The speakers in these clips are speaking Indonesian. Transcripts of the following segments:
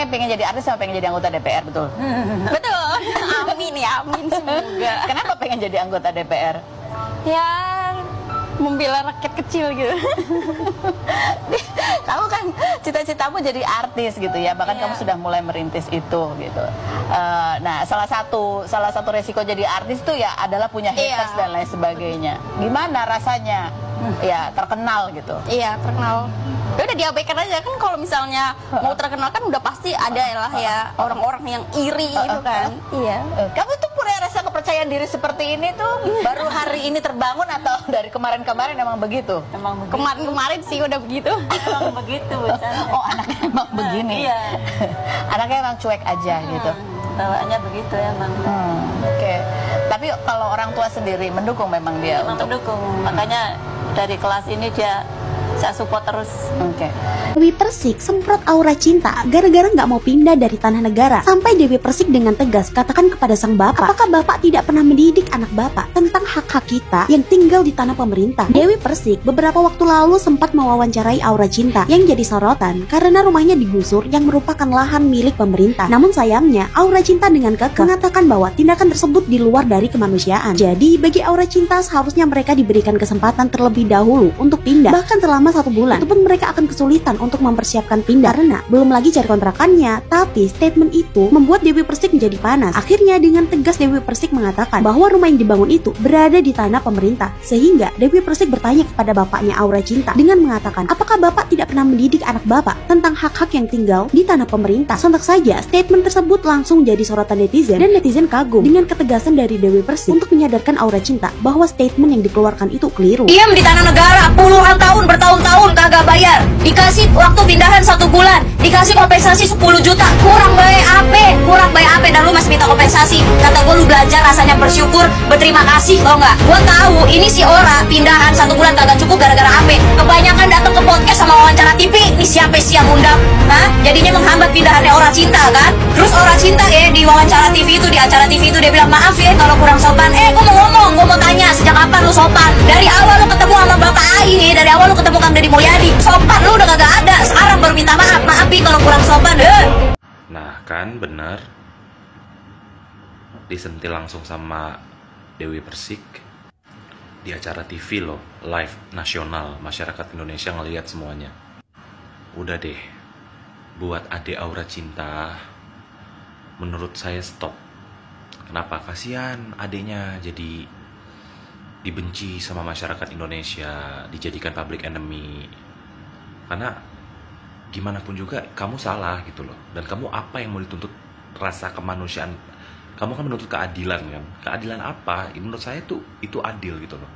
Makanya pengen jadi artis sama pengen jadi anggota DPR, betul? Betul. Amin ya, amin semoga. Kenapa pengen jadi anggota DPR? Ya, membela rakyat kecil gitu. Kamu kan cita-citamu jadi artis gitu ya, bahkan kamu sudah mulai merintis itu gitu. Nah, salah satu resiko jadi artis tuh ya adalah punya haters dan lain sebagainya. Gimana rasanya? Ya terkenal gitu. Iya, terkenal. Ya udah diabaikan aja kan, kalau misalnya mau terkenal kan udah pasti ada lah ya orang-orang yang iri gitu kan. Iya. Kamu tuh punya rasa kepercayaan diri seperti ini tuh baru hari ini terbangun atau dari kemarin-kemarin emang begitu? Emang begitu. Kemarin sih udah begitu. Emang begitu. Oh, anaknya emang begini. Iya. Anaknya emang cuek aja gitu. Bawaannya begitu emang. Oke. Tapi kalau orang tua sendiri mendukung memang dia Emang untuk mendukung. Makanya dari kelas ini dia saya support terus. Oke. Dewi Persik semprot aura cinta gara-gara nggak mau pindah dari tanah negara. Sampai Dewi Persik dengan tegas katakan kepada sang bapak, apakah bapak tidak pernah mendidik anak bapak tentang hak-hak kita yang tinggal di tanah pemerintah? Dewi Persik beberapa waktu lalu sempat mewawancarai Aura Cinta yang jadi sorotan karena rumahnya digusur yang merupakan lahan milik pemerintah. Namun sayangnya Aura Cinta dengan kekeh mengatakan bahwa tindakan tersebut di luar dari kemanusiaan. Jadi bagi Aura Cinta seharusnya mereka diberikan kesempatan terlebih dahulu untuk pindah, bahkan selama 1 bulan. Itu pun mereka akan kesulitan untuk mempersiapkan pindah karena belum lagi cari kontrakannya. Tapi statement itu membuat Dewi Persik menjadi panas. Akhirnya dengan tegas Dewi Persik mengatakan bahwa rumah yang dibangun itu berada di tanah pemerintah. Sehingga Dewi Persik bertanya kepada bapaknya Aura Cinta dengan mengatakan, apakah bapak tidak pernah mendidik anak bapak tentang hak-hak yang tinggal di tanah pemerintah? Sontak saja statement tersebut langsung jadi sorotan netizen, dan netizen kagum dengan ketegasan dari Dewi Persik untuk menyadarkan Aura Cinta bahwa statement yang dikeluarkan itu keliru. Diam di tanah negara puluhan tahun, bertahun-tahun kagak bayar, dikasih waktu pindahan 1 bulan, dikasih kompensasi 10 juta, kurang baik apa, dan lu masih minta kompensasi. Kata gue, lu belajar rasanya bersyukur, berterima kasih, tau nggak? Gue tahu ini si Ora pindahan 1 bulan kagak cukup gara-gara apa? Kebanyakan datang ke podcast sama wawancara TV, ini siapa sih yang undang? Hah? Jadinya menghambat pindahannya Ora Cinta kan? Terus Ora Cinta ya di wawancara TV itu, di acara TV itu dia bilang, maaf ya kalau kurang sopan. Gue mau ngomong, gue mau tanya, sejak kapan lu sopan? Dari awal lu ketemu sama Bapak Ai nih, dari awal lu ketemu Kang Deddy Mulyadi, sopan lu udah kagak ada. Sekarang baru minta maaf, kalau kurang sopan. Nah kan bener, disentil langsung sama Dewi Persik di acara TV loh, live nasional, masyarakat Indonesia ngelihat semuanya. Udah deh, buat adik Aura Cinta, menurut saya stop. Kenapa? Kasihan adiknya jadi dibenci sama masyarakat Indonesia, dijadikan public enemy. Karena gimana pun juga kamu salah gitu loh. Dan kamu apa yang mau dituntut? Rasa kemanusiaan. Kamu kan menuntut keadilan kan. Keadilan apa? Menurut saya tuh itu adil gitu loh.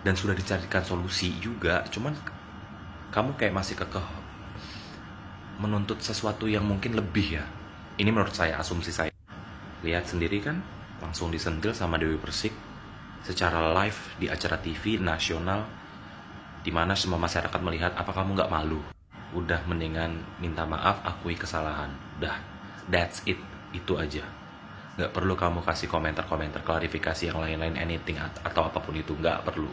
Dan sudah dicarikan solusi juga. Cuman kamu kayak masih kekeh menuntut sesuatu yang mungkin lebih ya. Ini menurut saya, asumsi saya. Lihat sendiri kan, langsung disentil sama Dewi Persik secara live di acara TV nasional, dimana semua masyarakat melihat. Apa kamu nggak malu? Udah mendingan minta maaf, akui kesalahan. Udah, that's it, itu aja. Nggak perlu kamu kasih komentar-komentar, klarifikasi yang lain-lain, anything atau apapun itu, nggak perlu.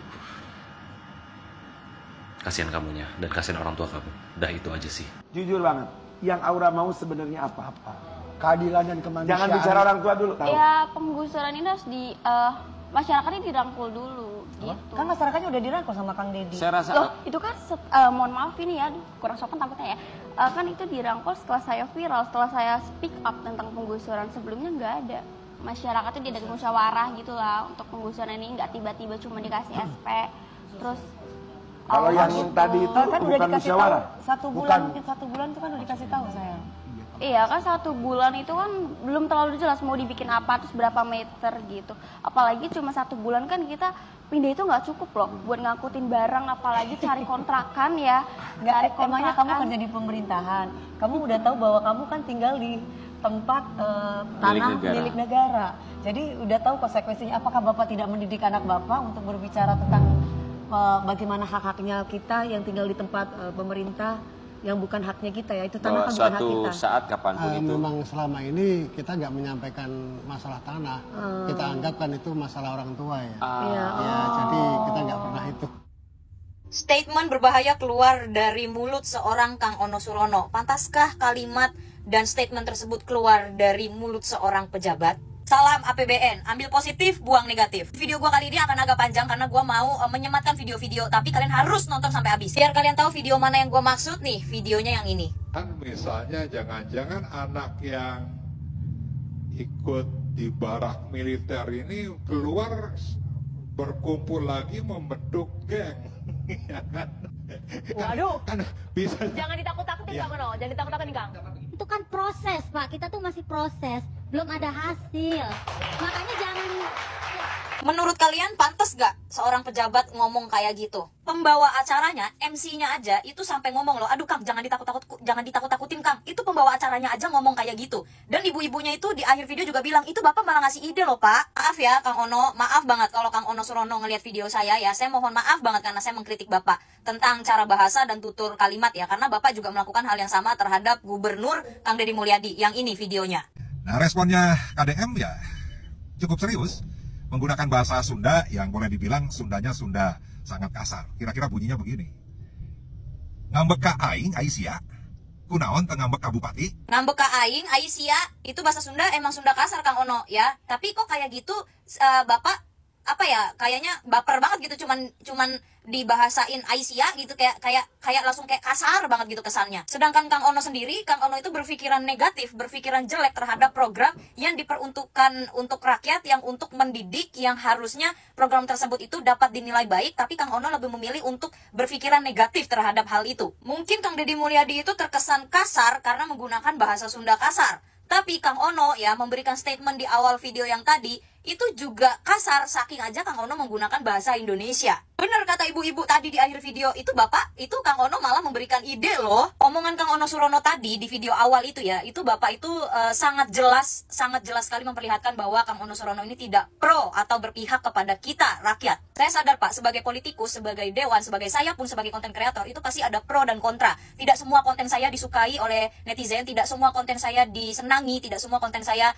Kasihan kamunya dan kasihan orang tua kamu. Udah itu aja sih. Jujur banget, yang Aura mau sebenarnya apa-apa? Keadilan dan kemanusiaan. Jangan bicara orang tua dulu. Tahu? Ya penggusuran ini harus di masyarakatnya dirangkul dulu gitu. Kan masyarakatnya udah dirangkul sama Kang Deddy. Saya rasa Loh, itu kan mohon maaf ini ya, kurang sopan takutnya ya. Kan itu dirangkul setelah saya viral, setelah saya speak up tentang penggusuran. Sebelumnya nggak ada. Masyarakatnya diadakan musyawarah gitu lah untuk penggusuran ini, nggak tiba-tiba cuma dikasih SP. Terus kalau yang gitu. tadi itu kan udah bukan dikasih musyawarah. tahu 1 bulan, 1 bulan itu kan udah dikasih tahu saya. Iya kan 1 bulan itu kan belum terlalu jelas mau dibikin apa, terus berapa meter gitu. Apalagi cuma 1 bulan kan kita pindah itu nggak cukup loh buat ngangkutin barang, apalagi cari kontrakan ya. Cari Emangnya kamu kontrakan. kerja di pemerintahan, kamu udah tahu bahwa kamu kan tinggal di tempat tanah milik negara. Jadi udah tahu konsekuensinya. Apakah Bapak tidak mendidik anak Bapak untuk berbicara tentang bagaimana hak-haknya kita yang tinggal di tempat pemerintah yang bukan haknya kita ya, itu tanah kan bukan hak kita. Suatu saat kapanpun itu. Memang selama ini kita nggak menyampaikan masalah tanah, kita anggapkan itu masalah orang tua ya. Iya. Ya, jadi kita nggak pernah itu. Statement berbahaya keluar dari mulut seorang Kang Ono Surono. Pantaskah kalimat dan statement tersebut keluar dari mulut seorang pejabat? Salam APBN, ambil positif, buang negatif. Video gua kali ini akan agak panjang karena gua mau menyematkan video-video, tapi kalian harus nonton sampai habis. Biar kalian tahu video mana yang gua maksud nih, videonya yang ini. Misalnya jangan-jangan anak yang ikut di barak militer ini keluar berkumpul lagi membentuk geng. Ya kan? Waduh, kan bisa. Jangan ditakut-takutin Kang Ono, jangan ditakut-takutin Kang. Itu kan proses Pak, kita tuh masih proses, belum ada hasil. Makanya jangan. Menurut kalian pantas gak seorang pejabat ngomong kayak gitu? Pembawa acaranya, MC-nya aja itu sampai ngomong loh, aduh Kang jangan ditakut-takutin Kang. Itu pembawa acaranya aja ngomong kayak gitu. Dan ibu-ibunya itu di akhir video juga bilang, itu Bapak malah ngasih ide loh Pak. Maaf ya Kang Ono, maaf banget kalau Kang Ono Surono ngelihat video saya ya. Saya mohon maaf banget karena saya mengkritik Bapak tentang cara bahasa dan tutur kalimat ya. Karena Bapak juga melakukan hal yang sama terhadap Gubernur Kang Deddy Mulyadi. Yang ini videonya. Nah responnya KDM ya cukup serius. Menggunakan bahasa Sunda yang boleh dibilang Sundanya Sunda sangat kasar. Kira-kira bunyinya begini. Ngambek ka aing Aisyah, kunaon teu ngambek ka bupati? Ngambek ka aing Aisyah, itu bahasa Sunda emang Sunda kasar Kang Ono ya. Tapi kok kayak gitu Bapak apa ya, kayaknya baper banget gitu, cuman dibahasain Aisyah gitu, kayak langsung kayak kasar banget gitu kesannya. Sedangkan Kang Ono sendiri, Kang Ono itu berpikiran negatif, berpikiran jelek terhadap program yang diperuntukkan untuk rakyat, yang untuk mendidik, yang harusnya program tersebut itu dapat dinilai baik, tapi Kang Ono lebih memilih untuk berpikiran negatif terhadap hal itu. Mungkin Kang Deddy Mulyadi itu terkesan kasar karena menggunakan bahasa Sunda kasar. Tapi Kang Ono ya memberikan statement di awal video yang tadi itu juga kasar, saking aja Kang Ono menggunakan bahasa Indonesia. Bener kata ibu-ibu tadi di akhir video, itu Bapak, itu Kang Ono malah memberikan ide loh. Omongan Kang Ono Surono tadi di video awal itu ya, itu Bapak itu sangat jelas sekali memperlihatkan bahwa Kang Ono Surono ini tidak pro atau berpihak kepada kita, rakyat. Saya sadar Pak, sebagai politikus, sebagai dewan, sebagai saya pun sebagai konten kreator, itu pasti ada pro dan kontra. Tidak semua konten saya disukai oleh netizen, tidak semua konten saya disenangi, tidak semua konten saya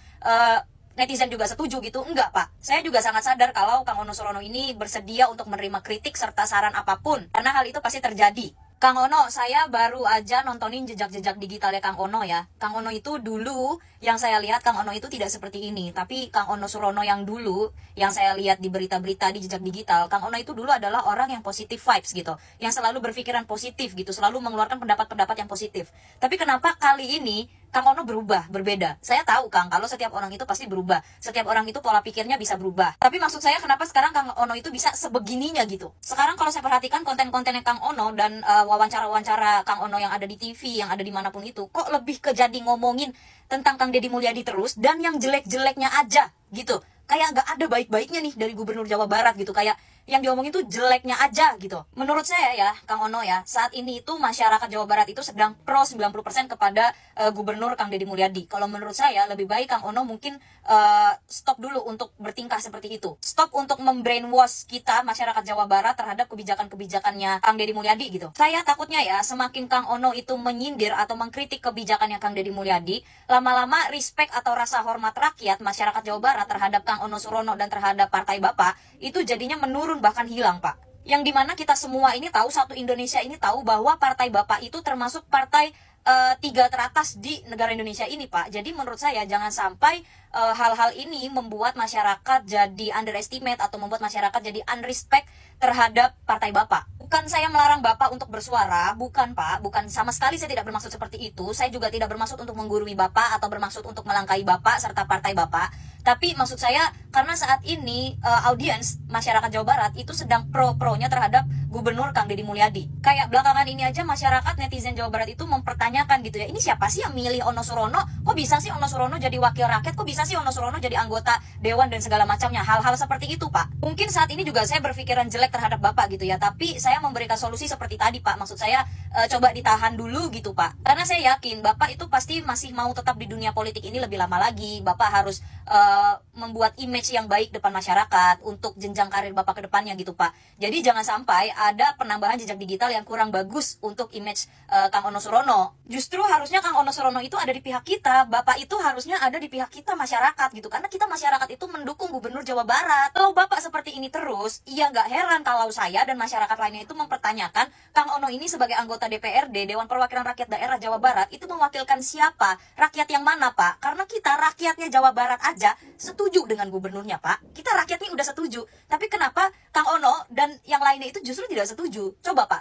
netizen juga setuju gitu. Enggak Pak, saya juga sangat sadar kalau Kang Ono Surono ini bersedia untuk menerima kritik serta saran apapun, karena hal itu pasti terjadi. Kang Ono, saya baru aja nontonin jejak-jejak digitalnya Kang Ono ya. Kang Ono itu dulu, yang saya lihat Kang Ono itu tidak seperti ini. Tapi Kang Ono Surono yang dulu, yang saya lihat di berita-berita di jejak digital, Kang Ono itu dulu adalah orang yang positive vibes gitu, yang selalu berpikiran positif gitu, selalu mengeluarkan pendapat-pendapat yang positif. Tapi kenapa kali ini Kang Ono berubah, berbeda? Saya tahu Kang, kalau setiap orang itu pasti berubah. Setiap orang itu pola pikirnya bisa berubah. Tapi maksud saya kenapa sekarang Kang Ono itu bisa sebegininya gitu? Sekarang kalau saya perhatikan konten-kontennya Kang Ono dan wawancara-wawancara Kang Ono yang ada di TV, yang ada dimanapun itu, kok lebih ke jadi ngomongin tentang Kang Deddy Mulyadi terus, dan yang jelek-jeleknya aja gitu. Kayak nggak ada baik-baiknya nih dari Gubernur Jawa Barat gitu, kayak yang diomongin tuh jeleknya aja gitu. Menurut saya ya Kang Ono ya, saat ini itu masyarakat Jawa Barat itu sedang pro 90% kepada Gubernur Kang Deddy Mulyadi. Kalau menurut saya lebih baik Kang Ono mungkin stop dulu untuk bertingkah seperti itu. Stop untuk membrainwash kita masyarakat Jawa Barat terhadap kebijakan-kebijakannya Kang Deddy Mulyadi gitu. Saya takutnya ya semakin Kang Ono itu menyindir atau mengkritik kebijakannya Kang Deddy Mulyadi, lama-lama respect atau rasa hormat rakyat masyarakat Jawa Barat terhadap Kang Ono Surono dan terhadap partai Bapak itu jadinya menurun, bahkan hilang Pak. Yang dimana kita semua ini tahu, satu Indonesia ini tahu bahwa partai Bapak itu termasuk partai 3 teratas di negara Indonesia ini Pak. Jadi menurut saya jangan sampai hal-hal ini membuat masyarakat jadi underestimate atau membuat masyarakat jadi unrespect terhadap partai Bapak. Bukan saya melarang Bapak untuk bersuara, bukan Pak, bukan, sama sekali saya tidak bermaksud seperti itu. Saya juga tidak bermaksud untuk menggurui Bapak atau bermaksud untuk melangkahi Bapak serta partai Bapak. Tapi maksud saya karena saat ini audiens masyarakat Jawa Barat itu sedang pro-pronya terhadap Gubernur Kang Deddy Mulyadi. Kayak belakangan ini aja masyarakat netizen Jawa Barat itu mempertanyakan gitu ya, ini siapa sih yang milih Ono Surono? Kok bisa sih Ono Surono jadi wakil rakyat? Kok bisa sih Ono Surono jadi anggota dewan dan segala macamnya? Hal-hal seperti itu Pak. Mungkin saat ini juga saya berpikiran jelek terhadap Bapak gitu ya, tapi saya memberikan solusi seperti tadi Pak. Maksud saya coba ditahan dulu gitu Pak. Karena saya yakin Bapak itu pasti masih mau tetap di dunia politik ini lebih lama lagi. Bapak harus membuat image yang baik depan masyarakat untuk jenjang karir Bapak ke depannya gitu Pak. Jadi jangan sampai ada penambahan jejak digital yang kurang bagus untuk image Kang Ono Surono. Justru harusnya Kang Ono Surono itu ada di pihak kita. Bapak itu harusnya ada di pihak kita masyarakat gitu. Karena kita masyarakat itu mendukung Gubernur Jawa Barat. Kalau Bapak seperti ini terus, ya nggak heran kalau saya dan masyarakat lainnya itu mempertanyakan Kang Ono ini sebagai anggota DPRD Dewan Perwakilan Rakyat Daerah Jawa Barat itu mewakilkan siapa? Rakyat yang mana, Pak? Karena kita rakyatnya Jawa Barat aja setuju dengan gubernurnya, Pak. Kita rakyatnya udah setuju. Tapi kenapa Kang Ono dan yang lainnya itu justru tidak setuju? Coba, Pak.